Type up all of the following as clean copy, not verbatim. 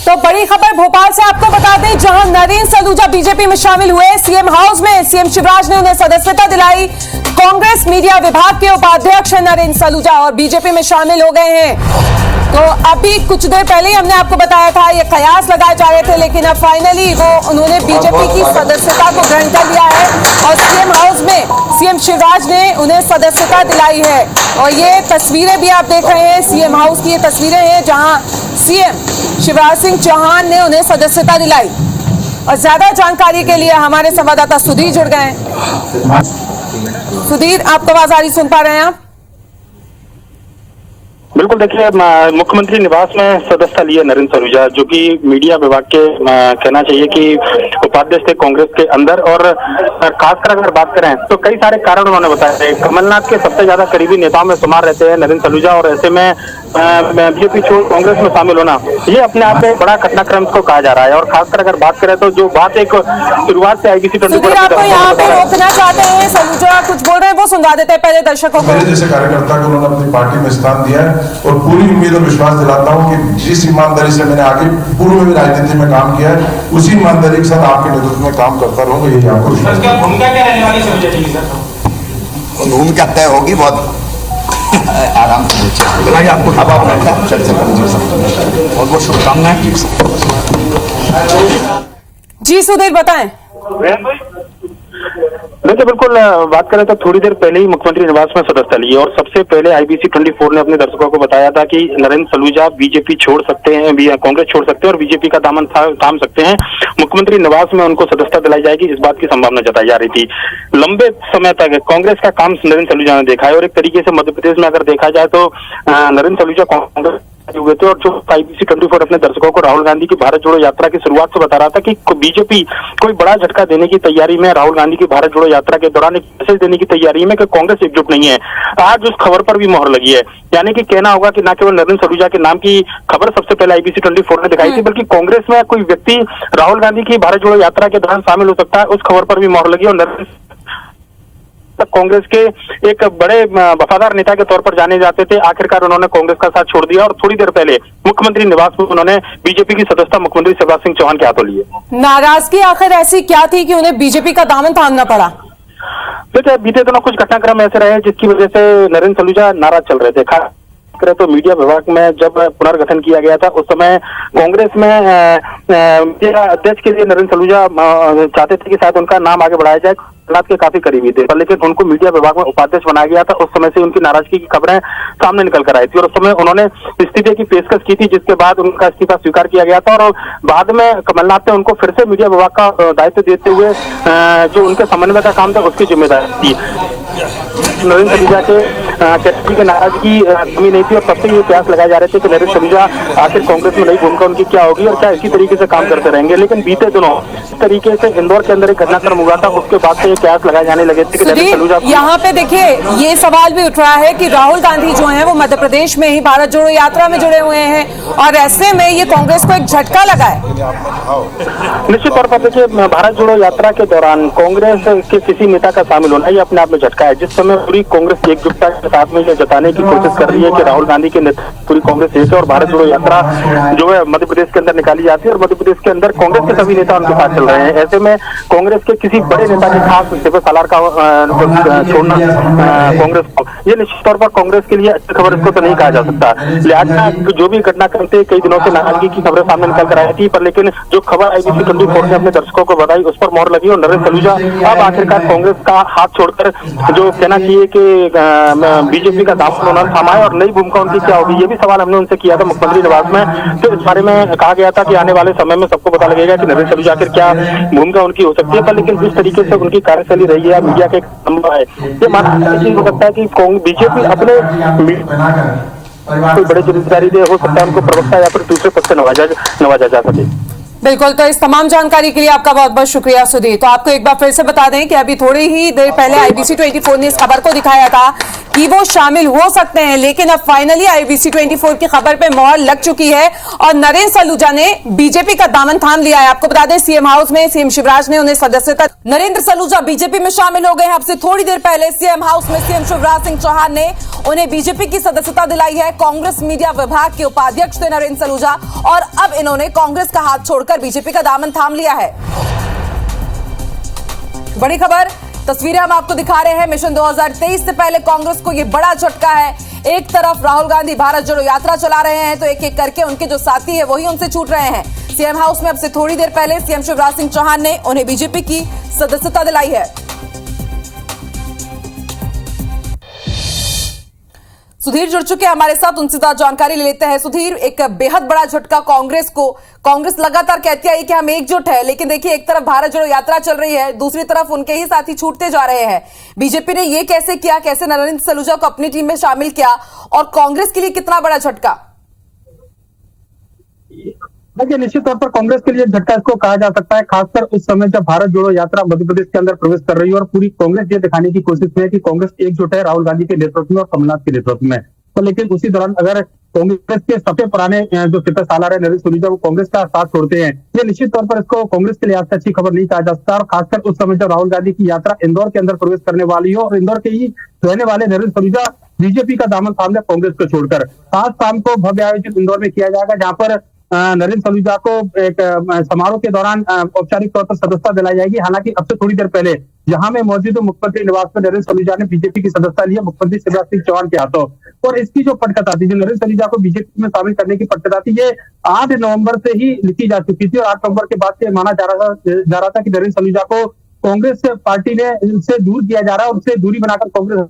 तो बड़ी खबर भोपाल से आपको बता दें, जहां नरेंद्र सलूजा बीजेपी में शामिल हुए। सीएम हाउस में सीएम शिवराज ने उन्हें सदस्यता दिलाई। कांग्रेस मीडिया विभाग के उपाध्यक्ष नरेंद्र सलूजा और बीजेपी में शामिल हो गए हैं। तो अभी कुछ देर पहले ही हमने आपको बताया था, ये कयास लगाए जा रहे थे, लेकिन अब फाइनली वो उन्होंने बीजेपी की सदस्यता को ग्रहण कर लिया है और सीएम हाउस में सीएम शिवराज ने उन्हें सदस्यता दिलाई है। और ये तस्वीरें भी आप देख रहे हैं, सीएम हाउस की ये तस्वीरें हैं जहां सीएम शिवराज सिंह चौहान ने उन्हें सदस्यता दिलाई। और ज्यादा जानकारी के लिए हमारे संवाददाता सुधीर जुड़ गए हैं। सुधीर, आपको आवाज आ रही, सुन पा रहे हैं आप? बिल्कुल, देखिए मुख्यमंत्री निवास में सदस्यता लिए नरेंद्र सलूजा, जो कि मीडिया विभाग के कहना चाहिए कि उपाध्यक्ष थे कांग्रेस के अंदर। और खासकर अगर बात करें तो कई सारे कारण उन्होंने बताए। कमलनाथ के सबसे ज्यादा करीबी नेताओं में शुमार रहते हैं नरेंद्र सलूजा, और ऐसे में बीजेपी छोड़ कांग्रेस में शामिल होना ये अपने आप में बड़ा घटनाक्रम को कहा जा रहा है। और खासकर अगर बात करें तो जो बात एक शुरुआत से IBC 24 आपको यहाँ पे रोकना चाहते हैं, सलूजा कुछ बोल रहे हैं वो सुना देते हैं पहले दर्शकों को। मेरे जैसे कार्यकर्ता को उन्होंने अपनी पार्टी में स्थान दिया है और पूरी उम्मीद और विश्वास दिलाता हूं कि जिस ईमानदारी से मैंने आगे पूर्व में भी राजनीति में काम किया है, उसी ईमानदारी के साथ आपके नेतृत्व में काम करता रहूंगा। यही आपको भूमिका क्या रहने वाली सर? भूमिका तय होगी, बहुत आराम से आपको चर्चा करेंगे। बहुत बहुत शुभकामनाएं। जी सुधीर, बताएं। देखिए, बिल्कुल बात करें तो थोड़ी देर पहले ही मुख्यमंत्री निवास में सदस्यता ली और सबसे पहले IBC 24 ने अपने दर्शकों को बताया था कि नरेंद्र सलूजा बीजेपी छोड़ सकते हैं, कांग्रेस छोड़ सकते हैं और बीजेपी का दामन थाम सकते हैं। मुख्यमंत्री निवास में उनको सदस्यता दिलाई जाएगी, इस बात की संभावना जताई जा रही थी। लंबे समय तक कांग्रेस का काम नरेंद्र सलूजा ने देखा है और एक तरीके से मध्य प्रदेश में अगर देखा जाए तो नरेंद्र सलूजा कांग्रेस हुए थे। और जो IBC 24 अपने दर्शकों को राहुल गांधी की भारत जोड़ो यात्रा की शुरुआत से बता रहा था कि बीजेपी कोई बड़ा झटका देने की तैयारी में, राहुल गांधी की भारत जोड़ो यात्रा के दौरान एक मैसेज देने की तैयारी में कि कांग्रेस एकजुट नहीं है। आज उस खबर पर भी मोहर लगी है, यानी कि कहना होगा कि न केवल नरेंद्र सलूजा के नाम की खबर सबसे पहले IBC 24 ने दिखाई थी, बल्कि कांग्रेस में कोई व्यक्ति राहुल गांधी की भारत जोड़ो यात्रा के दौरान शामिल हो सकता है, उस खबर पर भी मोहर लगी। और नरेंद्र कांग्रेस के एक बड़े वफादार नेता के तौर पर जाने जाते थे, आखिरकार उन्होंने कांग्रेस का साथ छोड़ दिया और थोड़ी देर पहले मुख्यमंत्री निवास में उन्होंने बीजेपी की सदस्यता मुख्यमंत्री शिवराज सिंह चौहान के हाथों लिए। नाराजगी आखिर ऐसी क्या थी कि उन्हें बीजेपी का दामन थामना पड़ा? देखिए, बीते दिनों कुछ घटनाक्रम ऐसे रहे जिसकी वजह से नरेंद्र सलूजा नाराज चल रहे थे। खास करें तो मीडिया विभाग में जब पुनर्गठन किया गया था उस समय कांग्रेस में मीडिया अध्यक्ष के लिए नरेंद्र सलूजा चाहते थे कि शायद उनका नाम आगे बढ़ाया जाए, कमलनाथ के काफी करीबी थे, पर लेकिन उनको मीडिया विभाग में उपाध्यक्ष बनाया गया था। उस समय से उनकी नाराजगी की खबरें सामने निकल कर आई थी और उस समय उन्होंने इस्तीफे की पेशकश की थी, जिसके बाद उनका इस्तीफा स्वीकार किया गया था। और बाद में कमलनाथ ने उनको फिर से मीडिया विभाग का दायित्व देते हुए जो उनके समन्वय का काम था उसकी जिम्मेदारी थी। नरेंद्र सलूजा के नाराजगी कमी नहीं थी और सबसे ये प्रयास लगाए जा रहे थे कि नरेंद्र सलूजा आखिर कांग्रेस में नई भूमिका उनकी क्या होगी और क्या इसी तरीके से काम करते रहेंगे। लेकिन बीते दिनों इस तरीके से इंदौर के अंदर एक घटनाक्रम हुआ था, उसके बाद से ये प्रयास लगाए जाने लगे थे कि नरेंद्र सलूजा। यहाँ पे देखिए, ये सवाल भी उठ रहा है कि राहुल गांधी जो है वो मध्य प्रदेश में ही भारत जोड़ो यात्रा में जुड़े हुए हैं और ऐसे में ये कांग्रेस को एक झटका लगा है। निश्चित तौर पर देखिए, भारत जोड़ो यात्रा के दौरान कांग्रेस के किसी नेता का शामिल होना ये अपने आप में झटका है। जिस समय पूरी कांग्रेस एकजुटता के साथ में ये जताने की कोशिश कर रही है कि राहुल गांधी के नेतृत्व पूरी कांग्रेस एक है और भारत जोड़ो यात्रा जो है मध्य प्रदेश के अंदर निकाली जाती है और मध्य प्रदेश के अंदर कांग्रेस के सभी नेता उनके साथ चल रहे हैं। ऐसे में कांग्रेस के किसी बड़े नेता के खास शिव सालार का छोड़ना कांग्रेस को ये निश्चित तौर पर कांग्रेस के लिए अच्छी खबर इसको तो नहीं कहा जा सकता। लिहाजा जो भी घटनाक्रम थे, कई दिनों से नाराजगी की खबरें सामने निकल कर आई थी, पर लेकिन जो खबर IBC 24 ने अपने दर्शकों को बताई उस पर मोहर लगी और नरेंद्र सलूजा अब आखिरकार कांग्रेस का हाथ छोड़कर जो कहना चाहिए कि बीजेपी का दामन उन्होंने थामा है और नई भूमिका उनकी क्या होगी, ये भी सवाल हमने उनसे किया था मुख्यमंत्री निवास में। तो इस बारे में कहा गया था कि आने वाले समय में सबको पता लगेगा कि नरेंद्र सलूजा आखिर क्या भूमिका उनकी हो सकती है, पर लेकिन जिस तरीके से उनकी कार्यशैली रही है, मीडिया के संभव है, ये मानना हो सकता है कि बीजेपी अपने कोई बड़ी जिम्मेदारी दे, हो सकता है उनको प्रवक्ता या फिर दूसरे पद से नवाजा जा सके। बिल्कुल, तो इस तमाम जानकारी के लिए आपका बहुत बहुत शुक्रिया सुधीर। तो आपको एक बार फिर से बता दें कि अभी थोड़ी ही देर पहले आईबीसी 24 ने इस खबर को दिखाया था कि वो शामिल हो सकते हैं, लेकिन अब फाइनली आईबीसी 24 की खबर पे मोहर लग चुकी है और नरेंद्र सलूजा ने बीजेपी का दामन थाम लिया है। आपको बता दें सीएम हाउस में सीएम शिवराज ने उन्हें सदस्यता। नरेंद्र सलूजा बीजेपी में शामिल हो गए हैं। अब से थोड़ी देर पहले सीएम हाउस में सीएम शिवराज सिंह चौहान ने उन्हें बीजेपी की सदस्यता दिलाई है। कांग्रेस मीडिया विभाग के उपाध्यक्ष थे नरेंद्र सलूजा और अब इन्होंने कांग्रेस का हाथ छोड़कर बीजेपी का दामन थाम लिया है। बड़ी खबर, तस्वीरें हम आपको दिखा रहे हैं। मिशन 2023 से पहले कांग्रेस को यह बड़ा झटका है। एक तरफ राहुल गांधी भारत जोड़ो यात्रा चला रहे हैं तो एक एक करके उनके जो साथी है वही उनसे छूट रहे हैं। सीएम हाउस में अब से थोड़ी देर पहले सीएम शिवराज सिंह चौहान ने उन्हें बीजेपी की सदस्यता दिलाई है। सुधीर जुड़ चुके हैं हमारे साथ, उनसे ज्यादा जानकारी ले लेते हैं। सुधीर, एक बेहद बड़ा झटका कांग्रेस को। कांग्रेस लगातार कहती आई कि हम एकजुट है, लेकिन देखिए एक तरफ भारत जोड़ो यात्रा चल रही है, दूसरी तरफ उनके ही साथी छूटते जा रहे हैं। बीजेपी ने ये कैसे किया, कैसे नरेंद्र सलूजा को अपनी टीम में शामिल किया और कांग्रेस के लिए कितना बड़ा झटका? देखिए, निश्चित तौर पर कांग्रेस के लिए झटका इसको कहा जा सकता है, खासकर उस समय जब भारत जोड़ो यात्रा मध्य प्रदेश के अंदर प्रवेश कर रही है और पूरी कांग्रेस ये दिखाने की कोशिश में है कि कांग्रेस एकजुट है राहुल गांधी के नेतृत्व में और कमलनाथ के नेतृत्व में। तो लेकिन उसी दौरान अगर कांग्रेस के सबसे पुराने जो सिपह सालार है नरेंद्र सलूजा वो कांग्रेस का साथ छोड़ते हैं, ये निश्चित तौर पर इसको कांग्रेस के लिहाज से अच्छी खबर नहीं कहा जा सकता। और खासकर उस समय जब राहुल गांधी की यात्रा इंदौर के अंदर प्रवेश करने वाली हो और इंदौर के ही रहने वाले नरेंद्र सलूजा बीजेपी का दामन थाम लिया कांग्रेस को छोड़कर। आज शाम को भव्य आयोजित इंदौर में किया जाएगा, जहां पर नरेंद्र सलूजा को एक समारोह के दौरान औपचारिक तौर पर सदस्यता दिलाई जाएगी। हालांकि अब से थोड़ी देर पहले जहां में मौजूद मुख्यमंत्री निवास में नरेंद्र सलूजा ने बीजेपी की सदस्यता ली है मुख्यमंत्री शिवराज सिंह चौहान के हाथों। और इसकी जो पटकथा थी, जो नरेंद्र सलूजा को बीजेपी में शामिल करने की पटकथा थी, ये 8 नवंबर से ही लिखी जा चुकी थी और 8 नवंबर के बाद से माना जा रहा था कि नरेंद्र सलूजा को कांग्रेस पार्टी ने इनसे दूर किया जा रहा है और उससे दूरी बनाकर कांग्रेस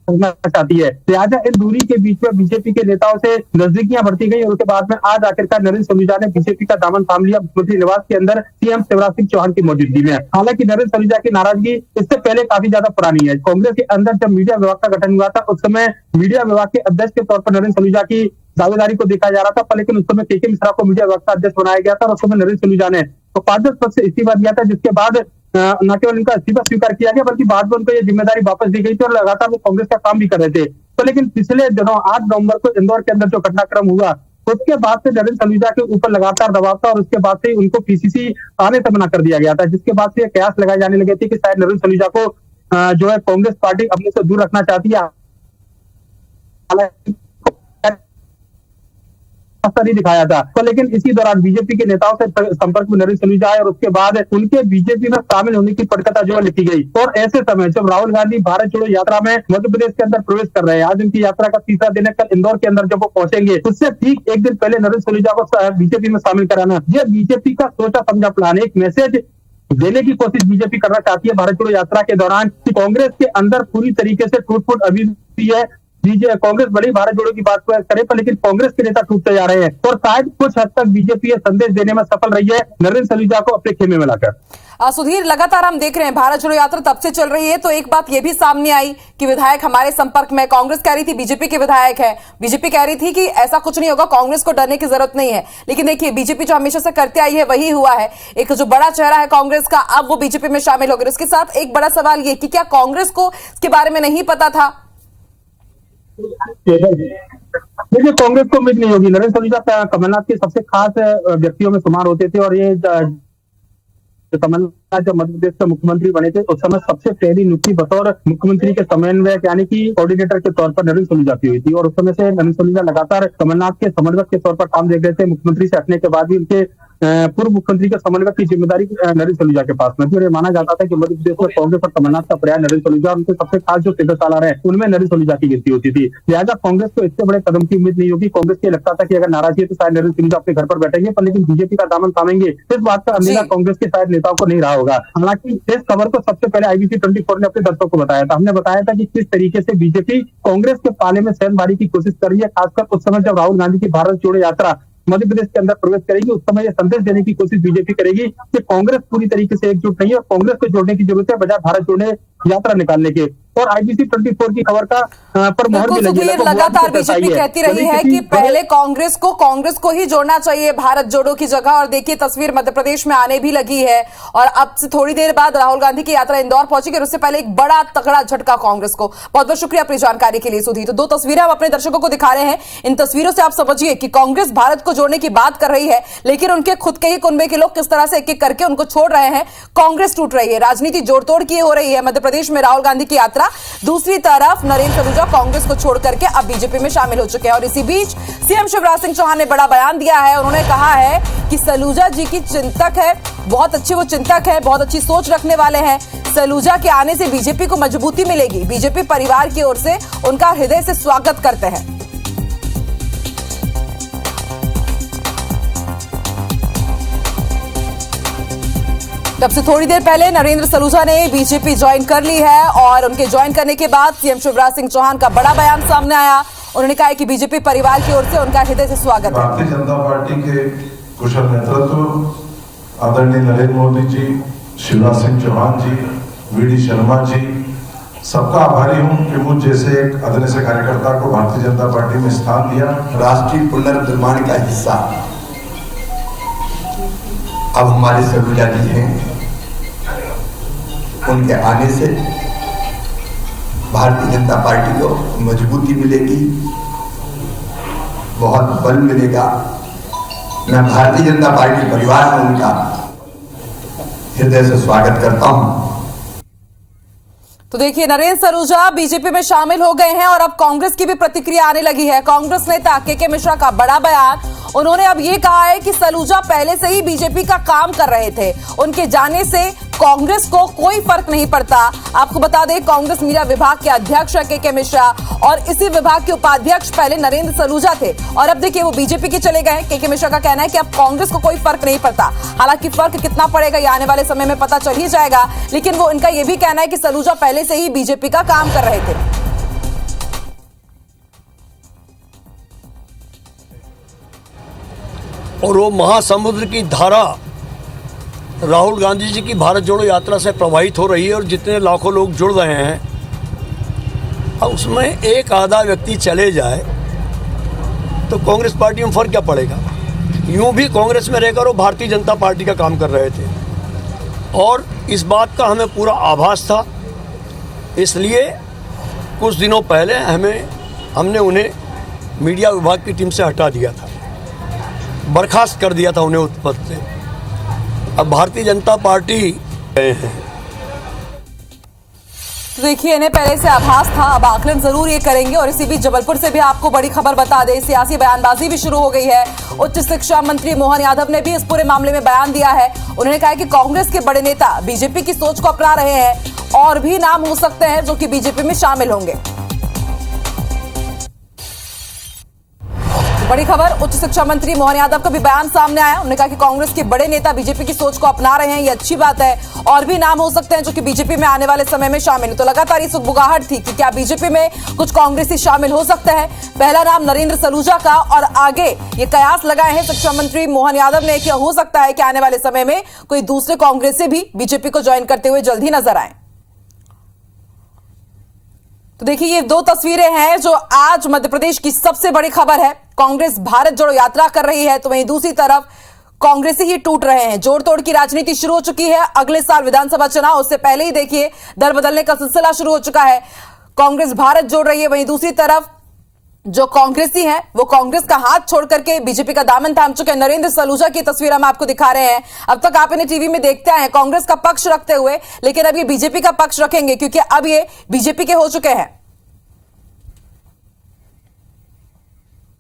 चाहती है। लिहाजा इन दूरी के बीच में बीजेपी के नेताओं से नजदीकियां बढ़ती गई और उसके बाद में आज आखिरकार नरेंद्र सलूजा ने बीजेपी का दामन थाम लिया मुख्यमंत्री निवास के अंदर सीएम शिवराज सिंह चौहान की मौजूदगी में। हालांकि नरेंद्र सलूजा की नाराजगी इससे पहले काफी ज्यादा पुरानी है। कांग्रेस के अंदर जब मीडिया विभाग का गठन हुआ था उस समय मीडिया विभाग के अध्यक्ष के तौर पर नरेंद्र सलूजा की दावेदारी को देखा जा रहा था, लेकिन उस समय के मिश्रा को मीडिया विभाग का अध्यक्ष बनाया गया था और उस समय नरेंद्र सलूजा ने उपाध्यक्ष पद से इस्तीफा दिया था, जिसके बाद न केवल इनका इस्तीफा स्वीकार किया गया बल्कि बाद में उनको ये जिम्मेदारी वापस दी गई थी और लगातार वो कांग्रेस का काम भी कर रहे थे। तो लेकिन पिछले दिनों 8 नवंबर को इंदौर के अंदर जो घटनाक्रम हुआ उसके बाद से नरेंद्र सलूजा के ऊपर लगातार दबाव था और उसके बाद से उनको पीसीसी आने से मना कर दिया गया था, जिसके बाद से कयास लगाए जाने लगे थे कि शायद नरेंद्र सलूजा को जो है कांग्रेस पार्टी अपने से दूर रखना चाहती है। नहीं दिखाया था। तो लेकिन इसी दौरान बीजेपी के नेताओं से संपर्क में नरेंद्र सलूजा आए और उसके बाद उनके बीजेपी में शामिल होने की पटकथा जो लिखी गई। और ऐसे समय जब राहुल गांधी भारत जोड़ो यात्रा में मध्य प्रदेश के अंदर प्रवेश कर रहे हैं, आज उनकी यात्रा का तीसरा दिन है, कल इंदौर के अंदर जब वो पहुंचेंगे उससे ठीक एक दिन पहले नरेंद्र सलूजा को बीजेपी में शामिल कराना, यह बीजेपी का सोचा समझा प्लान है। एक मैसेज देने की कोशिश बीजेपी करना चाहती है भारत जोड़ो यात्रा के दौरान कि कांग्रेस के अंदर पूरी तरीके से टूट फूट अभी भी है। कांग्रेस बड़ी भारत जोड़ो की बात करे पर लेकिन कांग्रेस के नेता टूटते जा रहे हैं और शायद कुछ हद तक बीजेपी संदेश देने में सफल रही है नरेंद्र सलूजा को अपने खेमे में लाकर। सुधीर, लगातार हम देख रहे हैं भारत जोड़ो यात्रा तब से चल रही है, तो एक बात यह भी सामने आई कि विधायक हमारे संपर्क में, कांग्रेस कह रही थी बीजेपी के विधायक है, बीजेपी कह रही थी कि ऐसा कुछ नहीं होगा, कांग्रेस को डरने की जरूरत नहीं है। लेकिन देखिए बीजेपी जो हमेशा से करते आई है वही हुआ है। एक जो बड़ा चेहरा है कांग्रेस का अब वो बीजेपी में शामिल हो गए। उसके साथ एक बड़ा सवाल ये कि क्या कांग्रेस को इसके बारे में नहीं पता था? देखिए, कांग्रेस को उम्मीद नहीं होगी। नरेंद्र सलूजा कमलनाथ के सबसे खास व्यक्तियों में शुमार होते थे और ये कमलनाथ जब मध्य प्रदेश के मुख्यमंत्री बने थे उस समय सबसे पहली नियुक्ति बतौर मुख्यमंत्री के समन्वयक यानी कि कोऑर्डिनेटर के तौर पर नरेंद्र सलूजा की हुई थी और उस समय से नरेंद्र सलूजा लगातार कमलनाथ के समन्वयक के तौर पर काम देख रहे थे। मुख्यमंत्री से हटने के बाद भी उनके पूर्व मुख्यमंत्री के समन्वयक की जिम्मेदारी नरेंद्र सलूजा के पास में थी और ये माना जाता था कि मध्य प्रदेश में कांग्रेस और कमलनाथ का पर्याय नरेंद्र सलूजा, उनके सबसे खास जो सिपह सालार है उनमें नरेंद्र सलूजा की गिनती होती थी। लिहाजा कांग्रेस को इससे बड़े कदम की उम्मीद नहीं होगी। कांग्रेस को लगता था कि अगर नाराजगी है तो शायद नरेंद्र सलूजा अपने घर पर बैठेंगे, पर लेकिन बीजेपी का दामन थामेंगे, इस बात का अंदेशा कांग्रेस के शायद नेताओं को नहीं रहा होगा। हालांकि इस खबर को सबसे पहले आईबीसी 24 ने अपने दर्शकों को बताया था। हमने बताया था कि किस तरीके से बीजेपी कांग्रेस के पाले में सेंधमारी की कोशिश कर रही है, खासकर उस समय जब राहुल गांधी की भारत जोड़ो यात्रा मध्य प्रदेश के अंदर प्रवेश करेगी उस समय यह संदेश देने की कोशिश बीजेपी करेगी कि कांग्रेस पूरी तरीके से एकजुट नहीं है और कांग्रेस को जोड़ने की जरूरत है, बजाय भारत जोड़ने यात्रा निकालने के। और IBC 24 की खबर का पर मोहर भी लगी है। लगातार बीजेपी कहती रही है कि पहले कांग्रेस को ही जोड़ना चाहिए भारत जोड़ो की जगह, और देखिए तस्वीर मध्य प्रदेश में आने भी लगी है। और अब से थोड़ी देर बाद राहुल गांधी की यात्रा इंदौर पहुंचेगी और उससे पहले एक बड़ा तगड़ा झटका कांग्रेस को। बहुत बहुत शुक्रिया अपनी जानकारी के लिए सुधी। तो दो तस्वीरें हम अपने दर्शकों को दिखा रहे हैं। इन तस्वीरों से आप समझिए कि कांग्रेस भारत को जोड़ने की बात कर रही है, लेकिन उनके खुद के ही कुनबे के लोग किस तरह से एक एक करके उनको छोड़ रहे हैं। कांग्रेस टूट रही है, राजनीति जोड़ तोड़ की हो रही है। मध्य प्रदेश में राहुल गांधी की यात्रा, दूसरी तरफ नरेंद्र सलूजा कांग्रेस को छोड़ करके अब बीजेपी में शामिल हो चुके हैं। और इसी बीच सीएम शिवराज सिंह चौहान ने बड़ा बयान दिया है। उन्होंने कहा है कि सलूजा जी की चिंतक है, बहुत अच्छे वो चिंतक है, बहुत अच्छी सोच रखने वाले हैं। सलूजा के आने से बीजेपी को मजबूती मिलेगी। बीजेपी परिवार की ओर से उनका हृदय से स्वागत करते हैं। तब से थोड़ी देर पहले नरेंद्र सलूजा ने बीजेपी ज्वाइन कर ली है और उनके ज्वाइन करने के बाद सीएम शिवराज सिंह चौहान का बड़ा बयान सामने आया। उन्होंने कहा कि बीजेपी परिवार की ओर से उनका हृदय से स्वागत है। भारतीय जनता पार्टी के कुशल नेतृत्व आदरणीय नरेंद्र मोदी जी, शिवराज सिंह चौहान जी, VD शर्मा जी, सबका आभारी हूं कि मुझ जैसे एक अदन्य कार्यकर्ता को भारतीय जनता पार्टी में स्थान दिया। राष्ट्रीय पुनर्निर्माण का हिस्सा अब हमारे सलूजा जी हैं। उनके आने से भारतीय जनता पार्टी को मजबूती मिलेगी, बहुत बल मिलेगा। मैं भारतीय जनता पार्टी परिवार में उनका हृदय से स्वागत करता हूं। तो देखिए नरेंद्र सलूजा बीजेपी में शामिल हो गए हैं और अब कांग्रेस की भी प्रतिक्रिया आने लगी है। कांग्रेस नेता के मिश्रा का बड़ा बयान। उन्होंने अब ये कहा है कि सलूजा पहले से ही बीजेपी का काम कर रहे थे, उनके जाने से कांग्रेस को कोई फर्क नहीं पड़ता। आपको बता दें कांग्रेस मीडिया विभाग के अध्यक्ष के मिश्रा और इसी विभाग के उपाध्यक्ष पहले नरेंद्र सलूजा थे और अब देखिए वो बीजेपी के चले गए। के मिश्रा का कहना है कि अब कांग्रेस को कोई फर्क नहीं पड़ता। हालांकि फर्क कितना पड़ेगा ये आने वाले समय में पता चल ही जाएगा, लेकिन वो इनका यह भी कहना है कि सलूजा पहले से ही बीजेपी का काम कर रहे थे। और वो महासमुद्र की धारा राहुल गांधी जी की भारत जोड़ो यात्रा से प्रवाहित हो रही है और जितने लाखों लोग जुड़ रहे हैं, अब उसमें एक आधा व्यक्ति चले जाए तो कांग्रेस पार्टी में फर्क क्या पड़ेगा। यूं भी कांग्रेस में रहकर वो भारतीय जनता पार्टी का काम कर रहे थे और इस बात का हमें पूरा आभास था। इसलिए कुछ दिनों पहले हमने उन्हें मीडिया विभाग की टीम से हटा दिया था, बर्खास्त कर दिया था उन्हें उस पद से। अब भारतीय जनता पार्टी गए हैं। तो देखिए इन्हें पहले से आभास था, अब आकलन जरूर ये करेंगे। और इसी बीच जबलपुर से भी आपको बड़ी खबर बता दें, सियासी बयानबाजी भी शुरू हो गई है। उच्च शिक्षा मंत्री मोहन यादव ने भी इस पूरे मामले में बयान दिया है। उन्होंने कहा कि कांग्रेस के बड़े नेता बीजेपी की सोच को अपना रहे हैं और भी नाम हो सकते हैं जो कि बीजेपी में शामिल होंगे। बड़ी खबर, उच्च शिक्षा मंत्री मोहन यादव का भी बयान सामने आया। उन्होंने कहा कि कांग्रेस के बड़े नेता बीजेपी की सोच को अपना रहे हैं, ये अच्छी बात है और भी नाम हो सकते हैं जो कि बीजेपी में आने वाले समय में शामिल। तो लगातार ये सुगबुगाहट थी कि क्या बीजेपी में कुछ कांग्रेसी शामिल हो सकते हैं। पहला नाम नरेंद्र सलूजा का और आगे ये कयास लगाए हैं शिक्षा मंत्री मोहन यादव ने कि हो सकता है कि आने वाले समय में कोई दूसरे कांग्रेसी भी बीजेपी को ज्वाइन करते हुए जल्द ही नजर आए। तो देखिए ये दो तस्वीरें हैं जो आज मध्य प्रदेश की सबसे बड़ी खबर है। कांग्रेस भारत जोड़ो यात्रा कर रही है तो वहीं दूसरी तरफ कांग्रेसी ही टूट रहे हैं। जोड़ तोड़ की राजनीति शुरू हो चुकी है। अगले साल विधानसभा चुनाव, उससे पहले ही देखिए दल बदलने का सिलसिला शुरू हो चुका है। कांग्रेस भारत जोड़ रही है, वहीं दूसरी तरफ जो कांग्रेसी हैं वो कांग्रेस का हाथ छोड़ करके बीजेपी का दामन थाम चुके हैं। नरेंद्र सलूजा की तस्वीर हम आपको दिखा रहे हैं। अब तक आप इन्हें टीवी में देखते आए हैं कांग्रेस का पक्ष रखते हुए, लेकिन अब ये बीजेपी का पक्ष रखेंगे क्योंकि अब ये बीजेपी के हो चुके हैं।